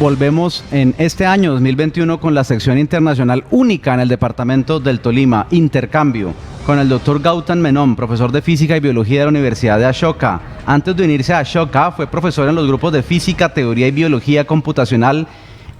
Volvemos en este año 2021 con la sección internacional única en el departamento del Tolima, Intercambio, con el doctor Gautam Menon, profesor de Física y Biología de la Universidad de Ashoka. Antes de unirse a Ashoka, fue profesor en los grupos de Física, Teoría y Biología Computacional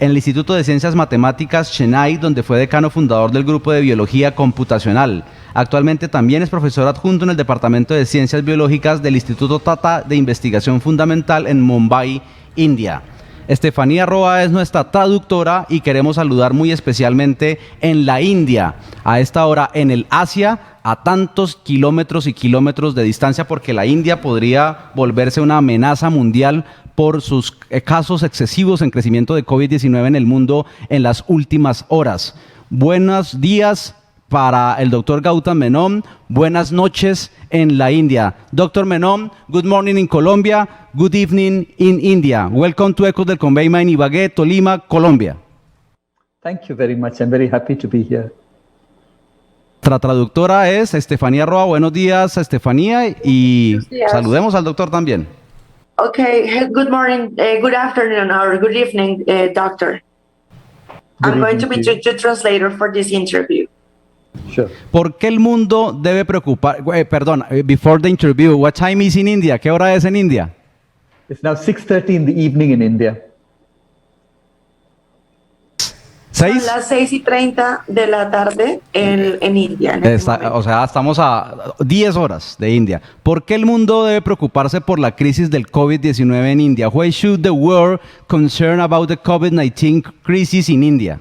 en el Instituto de Ciencias Matemáticas Chennai, donde fue decano fundador del grupo de Biología Computacional. Actualmente también es profesor adjunto en el Departamento de Ciencias Biológicas del Instituto Tata de Investigación Fundamental en Mumbai, India. Estefanía Roa es nuestra traductora y queremos saludar muy especialmente en la India, a esta hora en el Asia, a tantos kilómetros y kilómetros de distancia, porque la India podría volverse una amenaza mundial por sus casos excesivos en crecimiento de COVID-19 en el mundo en las últimas horas. Buenos días para el doctor Gautam Menon, buenas noches en la India. Dr. Menon, good morning in Colombia, good evening in India. Welcome to Ecos del Conveima en Ibagué, Tolima, Colombia. Thank you very much. I'm very happy to be here. Nuestra traductora es Estefanía Roa. Buenos días, Estefanía, y saludemos al doctor también. Okay, good morning, good afternoon, or good evening, doctor. I'm going to be your translator for this interview. Sure. ¿Por qué el mundo debe preocupar? Before the interview, what time is in India? ¿Qué hora es en India? It's now 6:30 in the evening in India. Son las 6:30 de la tarde en India. O sea, estamos a 10 horas de India. ¿Por qué el mundo debe preocuparse por la crisis del COVID-19 en India? Why should the world concern about the COVID-19 crisis in India?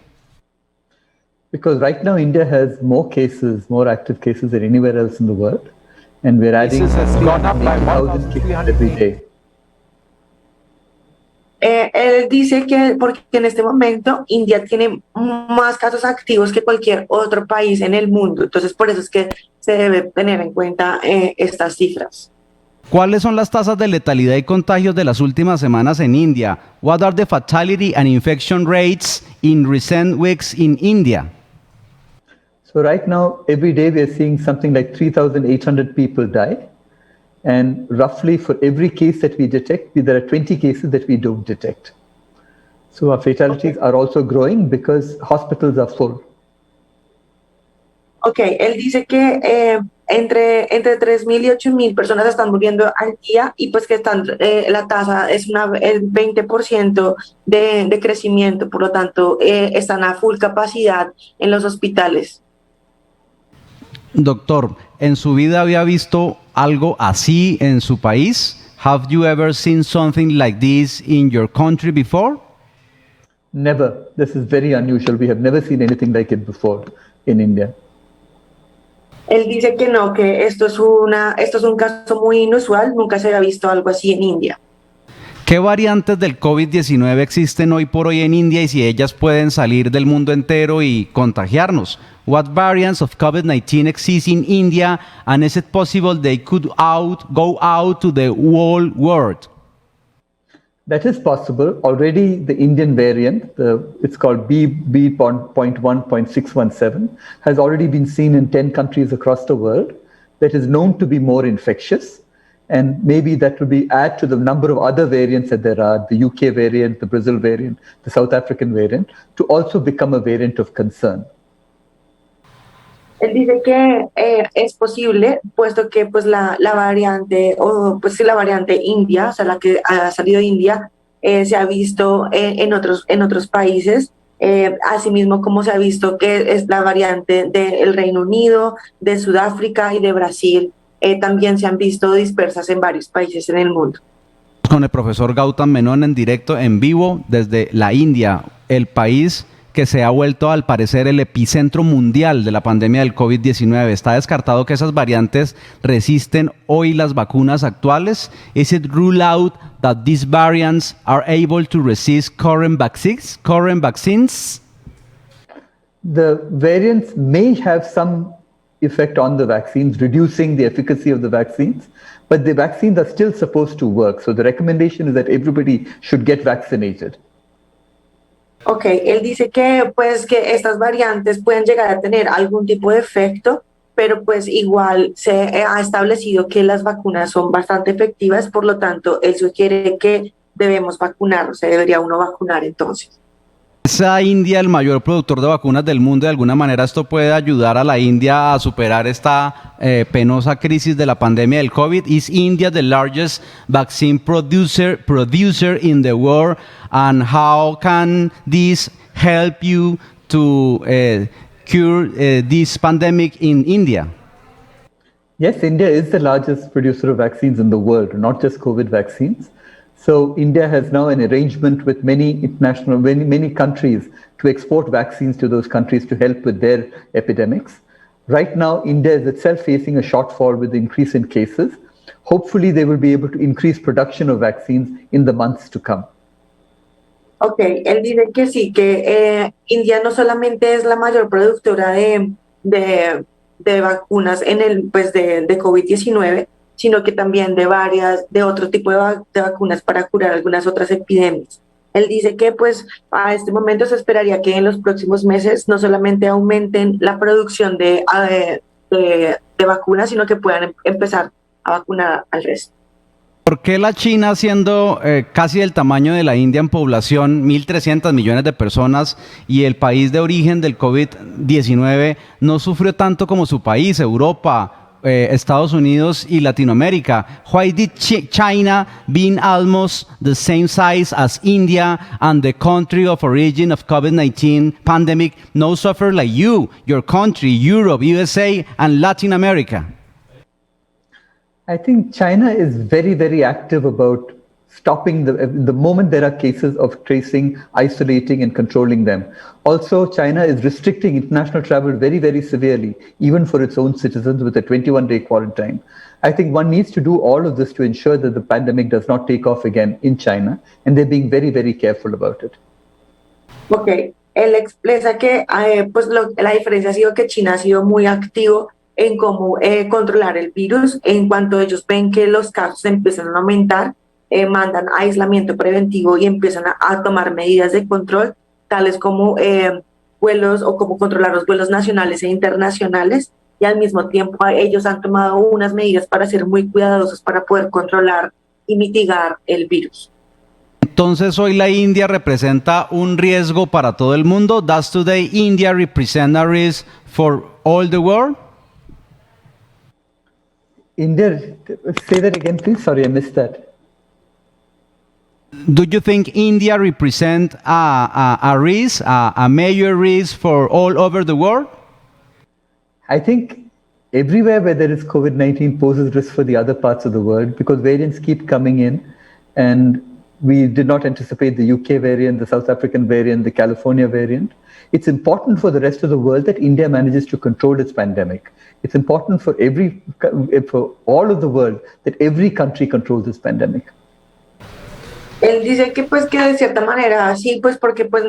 Because right now India has more cases, more active cases than anywhere else in the world, and we're adding 3,000 cases every day. Él dice que porque en este momento India tiene más casos activos que cualquier otro país en el mundo, entonces por eso es que se debe tener en cuenta estas cifras. ¿Cuáles son las tasas de letalidad y contagios de las últimas semanas en India? What are the fatality and infection rates in recent weeks in India? So right now, every day we are seeing something like 3,800 people die. And roughly for every case that we detect, there are 20 cases that we don't detect. So our fatalities are also growing because hospitals are full. Okay, él dice que entre 3,000 y 8,000 personas están muriendo al día y pues que la tasa es el 20% de crecimiento, por lo tanto están a full capacidad en los hospitales. Doctor, ¿en su vida había visto algo así en su país? Have you ever seen something like this in your country before? Never. This is very unusual. We have never seen anything like it before in India. Él dice que no, que esto es un caso muy inusual, nunca se había visto algo así en India. ¿Qué variantes del COVID-19 existen hoy por hoy en India y si ellas pueden salir del mundo entero y contagiarnos? What variants of COVID-19 exist in India and is it possible they could go out to the whole world? That is possible. Already the Indian variant, it's called B.1.617, has already been seen in 10 countries across the world. That is known to be more infectious. And maybe that will add to the number of other variants that there are, the UK variant, the Brazil variant, the South African variant, to also become a variant of concern. Él dice que es posible, puesto que pues la variante, o pues sí, la variante India, o sea, la que ha salido de India, se ha visto en otros países, asimismo como se ha visto que es la variante del Reino Unido, de Sudáfrica y de Brasil, también se han visto dispersas en varios países en el mundo. Con el profesor Gautam Menon en directo, en vivo, desde la India, el país que se ha vuelto al parecer el epicentro mundial de la pandemia del COVID-19. ¿Está descartado que esas variantes resisten hoy las vacunas actuales? Is it ruled out that these variants are able to resist current vaccines? The variants may have some effect on the vaccines, reducing the efficacy of the vaccines, but the vaccines are still supposed to work. So the recommendation is that everybody should get vaccinated. Ok, él dice que pues que estas variantes pueden llegar a tener algún tipo de efecto, pero pues igual se ha establecido que las vacunas son bastante efectivas, por lo tanto él sugiere que debemos vacunar, se debería uno vacunar entonces. ¿Es a India el mayor productor de vacunas del mundo? ¿De alguna manera esto puede ayudar a la India a superar esta penosa crisis de la pandemia del COVID? ¿Is India the largest vaccine producer in the world? And how can this help you to cure this pandemic in India? Yes, India is the largest producer of vaccines in the world, not just COVID vaccines. So India has now an arrangement with many countries to export vaccines to those countries to help with their epidemics. Right now, India is itself facing a shortfall with the increase in cases. Hopefully, they will be able to increase production of vaccines in the months to come. Ok, él dice que sí, que India no solamente es la mayor productora de vacunas de COVID-19, sino que también de otro tipo de vacunas para curar algunas otras epidemias. Él dice que pues a este momento se esperaría que en los próximos meses no solamente aumenten la producción de vacunas, sino que puedan empezar a vacunar al resto. ¿Por qué la China, siendo casi del tamaño de la India en población, 1.300 millones de personas, y el país de origen del COVID-19, no sufrió tanto como su país, Europa, Estados Unidos y Latinoamérica? Why did China, being almost the same size as India and the country of origin of COVID-19 pandemic, no suffer like you, your country, Europe, USA, and Latin America? I think China is very, very active about stopping the moment there are cases of tracing, isolating, and controlling them. Also, China is restricting international travel very, very severely, even for its own citizens, with a 21-day quarantine. I think one needs to do all of this to ensure that the pandemic does not take off again in China, and they're being very, very careful about it. Ok, él expresa que la diferencia ha sido que China ha sido muy activo en cómo controlar el virus. En cuanto ellos ven que los casos empiezan a aumentar, mandan aislamiento preventivo y empiezan a tomar medidas de control, tales como vuelos o como controlar los vuelos nacionales e internacionales, y al mismo tiempo ellos han tomado unas medidas para ser muy cuidadosos para poder controlar y mitigar el virus. Entonces hoy la India representa un riesgo para todo el mundo. Does today India represent a risk for all the world? India, say that again, please. Sorry, I missed that. Do you think India represent a risk, a major risk for all over the world? I think everywhere where there is COVID-19 poses risk for the other parts of the world, because variants keep coming in, and we did not anticipate the UK variant, the South African variant, the California variant. It's important for the rest of the world that India manages to control its pandemic. It's important for all of the world that every country controls this pandemic. Él dice que pues que de cierta manera sí, pues porque pues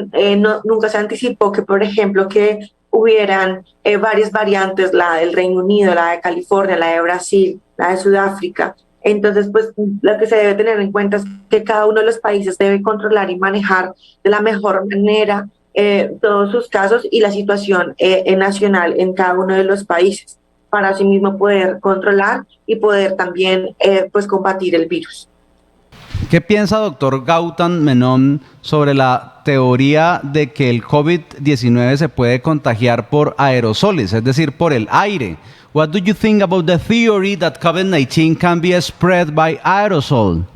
nunca se anticipó que, por ejemplo, que hubieran varias variantes, la del Reino Unido, la de California, la de Brasil, la de Sudáfrica. Entonces, pues lo que se debe tener en cuenta es que cada uno de los países debe controlar y manejar de la mejor manera todos sus casos y la situación nacional en cada uno de los países, para así mismo poder controlar y poder también pues combatir el virus. ¿Qué piensa, doctor Gautam Menon, sobre la teoría de que el COVID-19 se puede contagiar por aerosoles, es decir, por el aire? What do you think about the theory that COVID-19 can be spread by aerosol?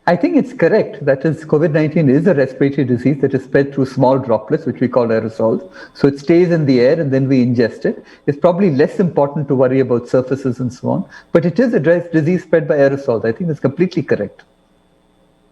I think it's correct. That is, COVID-19 is a respiratory disease that is spread through small droplets, which we call aerosols. So it stays in the air and then we ingest it. It's probably less important to worry about surfaces and so on, but it is a disease spread by aerosols. I think that's completely correct.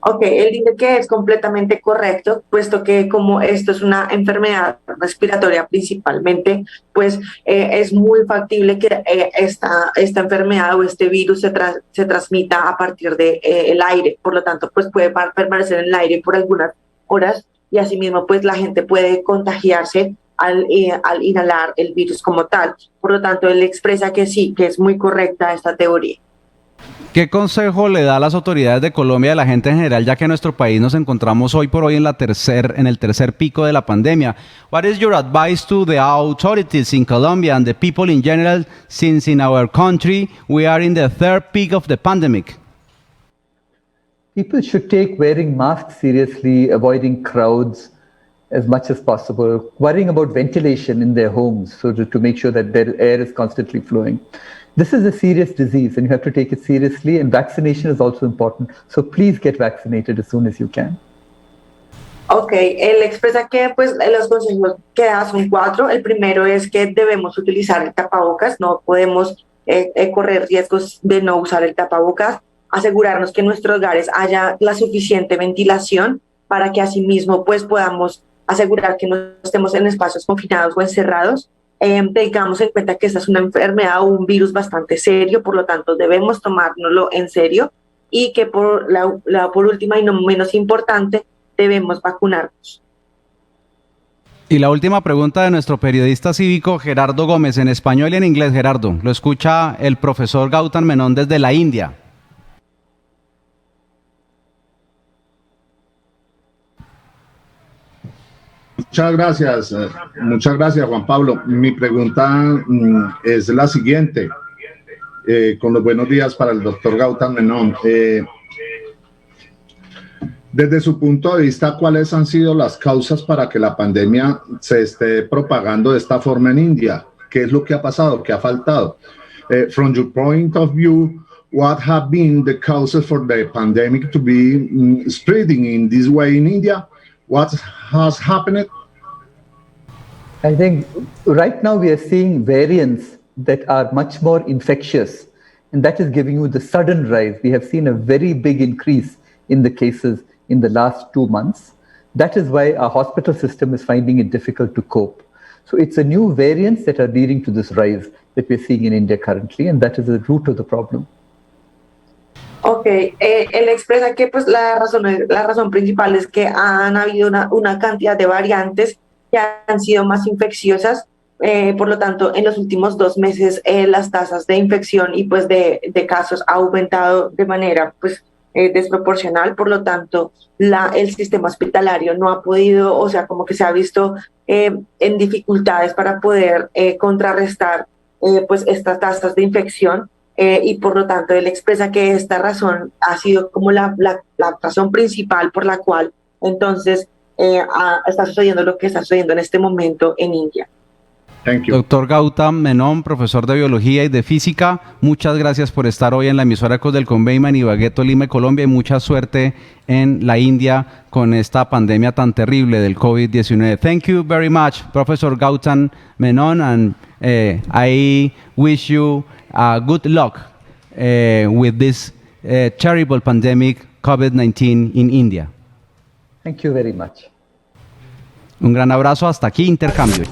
Ok, él dice que es completamente correcto, puesto que como esto es una enfermedad respiratoria principalmente, pues es muy factible que esta enfermedad o este virus se transmita a partir de el aire. Por lo tanto, pues puede permanecer en el aire por algunas horas y asimismo pues la gente puede contagiarse al inhalar el virus como tal. Por lo tanto, él expresa que sí, que es muy correcta esta teoría. ¿Qué consejo le da a las autoridades de Colombia y a la gente en general, ya que en nuestro país nos encontramos hoy por hoy en el tercer pico de la pandemia? What is your advice to the authorities in Colombia and the people in general, since in our country we are in the third peak of the pandemic? People should take wearing masks seriously, avoiding crowds as much as possible, worrying about ventilation in their homes so to make sure that their air is constantly flowing. This is a serious disease and you have to take it seriously, and vaccination is also important. So please get vaccinated as soon as you can. Ok, él expresa que pues los consejos que da son 4. El primero es que debemos utilizar el tapabocas, no podemos correr riesgos de no usar el tapabocas, asegurarnos que en nuestros hogares haya la suficiente ventilación para que asimismo pues podamos asegurar que no estemos en espacios confinados o encerrados. Tengamos en cuenta que esta es una enfermedad o un virus bastante serio, por lo tanto debemos tomárnoslo en serio, y que por última y no menos importante, debemos vacunarnos. Y la última pregunta de nuestro periodista cívico Gerardo Gómez, en español y en inglés. Gerardo, lo escucha el profesor Gautam Menon desde la India. Muchas gracias Juan Pablo. Mi pregunta es la siguiente, con los buenos días para el doctor Gautam Menon. Desde su punto de vista, ¿cuáles han sido las causas para que la pandemia se esté propagando de esta forma en India? ¿Qué es lo que ha pasado? ¿Qué ha faltado? From your point of view, what have been the causes for the pandemic to be spreading in this way in India? What has happened? I think right now we are seeing variants that are much more infectious, and that is giving you the sudden rise. We have seen a very big increase in the cases in the last 2 months. That is why our hospital system is finding it difficult to cope. So it's a new variants that are leading to this rise that we're seeing in India currently, and that is the root of the problem. Ok, él expresa que pues la razón principal es que han habido una cantidad de variantes que han sido más infecciosas, por lo tanto en los últimos 2 meses las tasas de infección y pues de casos ha aumentado de manera pues desproporcional, por lo tanto el sistema hospitalario no ha podido, o sea, como que se ha visto en dificultades para poder contrarrestar pues estas tasas de infección, y por lo tanto él expresa que esta razón ha sido como la razón principal por la cual entonces está sucediendo lo que está sucediendo en este momento en India. Thank you. Doctor Gautam Menon, profesor de Biología y de Física, muchas gracias por estar hoy en la emisora Ecos del Conveyman en Ibagué, Tolima, Colombia, y mucha suerte en la India con esta pandemia tan terrible del COVID-19. Thank you very much, Professor Gautam Menon, and I wish you good luck with this terrible pandemic COVID-19 in India. Thank you very much. Un gran abrazo, hasta aquí Intercambio.